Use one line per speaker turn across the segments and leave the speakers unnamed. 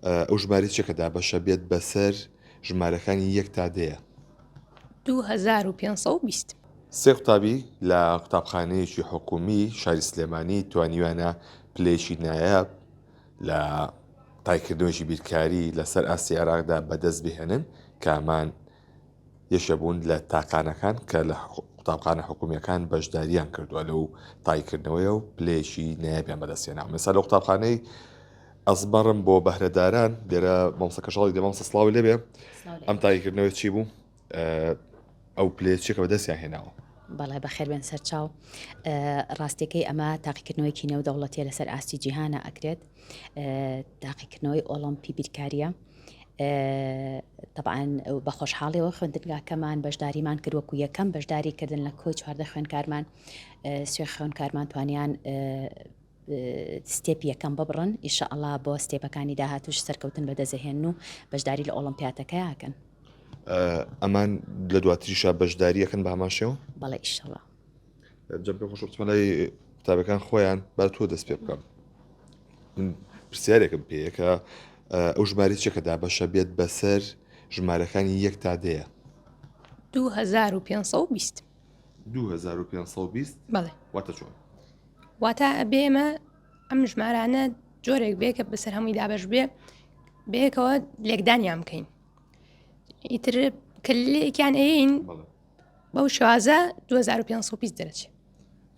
ئەو ژمارە چێکەدا بەشە بێت بەسەر ژمارەکانی 1 تا 10.
2520.
سێ قوتابی لە قوتابخانەیەکی حکومی شاری سلێمانی توانیوانە پلەیەکی نایاب لە تایکردنەوەیکی بیرکاری لەسەر ئاسی عێراقدا بەدەست بهێنن کامان یەشەبوون لە تاقانەکان کە لە قوتابخانە حکومیەکان بەشداریان کردووە لەو تایکردنەوەیە و پلەیەکی نایابیان بەدەستێنا. مەسا لە قوتابخانەی ئەزبەڕم بۆ بەهرەداران لێرە مامۆستا کەشاڵی دەمامۆستا سڵاوی لێبێ ئەم تایکردنەوەی چی بوو؟ ئەو پلەیەکێکە بەدەستیان هێناوە.
بەڵێ بەخێر بێن سەرچاو ڕاستیەکەی ئەمە تاقیکردنەوەیکی نێو دەوڵەتیە لەسەر ئاستی جیهانە ئەکرێت تاقیکردنەوەی ئۆلۆمپی بیرکاریە. طبعاً بە خۆشحاڵیەوە خوێندنگاکەمان بەشداریمان کردوەکو یەکەم بەشداریکردن لە کۆی 14 خوێندکارمان سوێ خوێندکارمان توانیان ستێپی یەکەم ببڕن ئیشەئەڵڵا بۆ ستێپەکانی داهاتوش سەرکەوتن بەدەستهێن و بەشداری لە ئۆلۆمپیاتەکە یاکەن.
ئەمان لە دواتریشە بەشداریەکەن بە هەمان شێوە؟
بەڵێ ئیشەڵڵا.
جەمپێ خۆش بچمەلای قوتابەکان خۆیان با تۆ دەست پێ بکەم. من پرسیارێکم پێیەکە ئەو ژماری چێکەدا بەشە بێت بەسەر ژمارەکانی 1 تا 10.
2520.
2520
بەڵێ
واتە چۆن؟
واتە بێمە ئەم ژمارانە جۆرێک بێ کە بەسەر هەمووی دابش بێ بەیەکەوە لێکدانیان بکەین. ئیتر کلێکیان ئەین بەو شوازە 2520 دەرەچێت.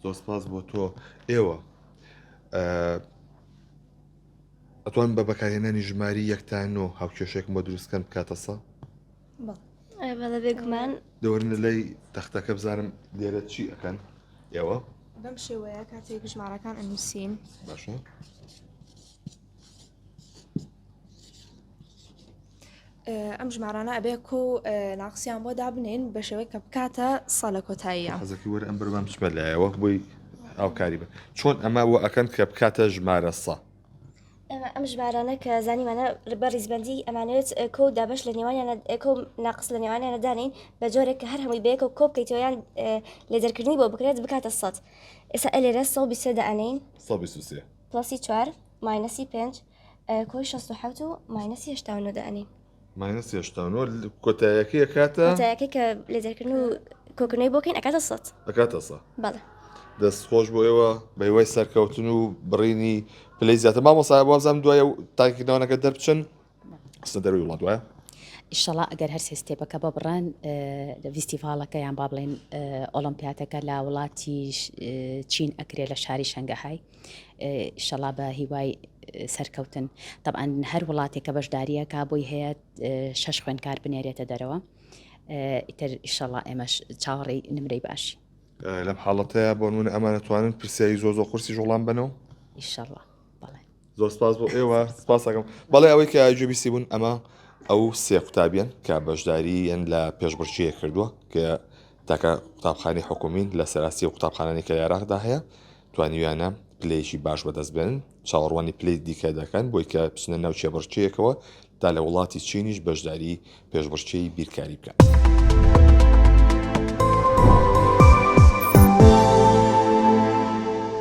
زۆر سپاس بۆ تۆ. ئێوە ئەتوان بە بەکارهێنانی ژماری 1 تا 9 هاوکێشێک بۆ دروستکەن بکاتە سە؟
بەڵێ بێگومان
دەوەرنە لای تەختەکە بزانم لێرە چی ئەەکەن ئێوە؟
بەم شێوەیە کاتێک ژمارەکان ئەنووسین
باشە.
ئەم ژمارانە ئەبێ کۆ ناقسیان بۆ دابنین بە شێوەیە کە بکاتە سا لە کۆتاییە.
حەزەکی وەرە ئەم بەربام بچمە لایەوە بۆی ئاوکاری بە چۆن ئەمە وە ئەکەن کە بکاتە ژمارە سە.
ئەم ژمارانە کە زانیمانە بە ڕیزبەندی ئەمانوێت کۆ دابش لە نێوانیان کۆ ناقص لە نێوانیانە دانین بە جۆرێک کە هەر هەمووی بەیەکە و کۆ بکەیتەوەیان لێدەرکردنی بۆ بکرێت بکاتە سەد. ئێستا ئەلێرە 123 دەئەنین
123
پلەسی 4 ماینەسی 5 کۆی 67 و ماینەسی 89 دەئەنین.
ماینەس 89 کۆتاییەکەی کاتە
کۆتاییەکەی کە لێدەرکردن و کۆکردنەوەی بۆکەین ئەکاتە سەد.
ئەکاتە سە.
بەڵێ.
دەستخۆش بۆ ئێوە بە هیوای سەرکەوتن و بڕینی پلەی زیاتر مامۆستا بازام دوایە تاکیردنەوەکە دەربچن ئەستا دەروی وڵات وایە؟
ئیشەڵا ئەگەر هەر سێستێپەکە ببڕن ڤیستیڤالەکە یان با بڵێن ئۆلۆمپیاتەکە لە وڵاتی چین ئەکرێت لە شاری شەنگەهای ئیشەڵا بە هیوای سەرکەوتن. طبعاً هەر وڵاتێکە بەشداریەکە بۆی هەیە 6 خوێندکار بنێرێتە دەرەوە ئیتر ئیشەڵا ئێمەش چاوەڕێی نمرەی باشی.
لەم حاڵەتەیە بۆ نمونە ئەمانەتوانن پرسیاری زۆر قورسی ژوڵان بنەوە؟
ئیشەڵا بەڵێ.
زۆر سپاس بۆ ئێوە سپاس دەکەم. بەڵێ ئەوەی کە جوبیسی بوون ئەمە ئەو سێ قوتابیان کە بەشداریان لە پێشبڕکێ کردووە کە تاکە قوتابخانەی حکومین لە سەراسی قوتابخانەی کە عێراقدا هەیە توانیویانە پلەیەکی باش بەدەست بێنن چاوەڕوانی پلەی دیکە دەکەن بۆی کە بچنە ناو چێبڕکێیەکەوە تا لە وڵاتی چینیش بەشداری پێشبڕکێی بیرکاری بکەن.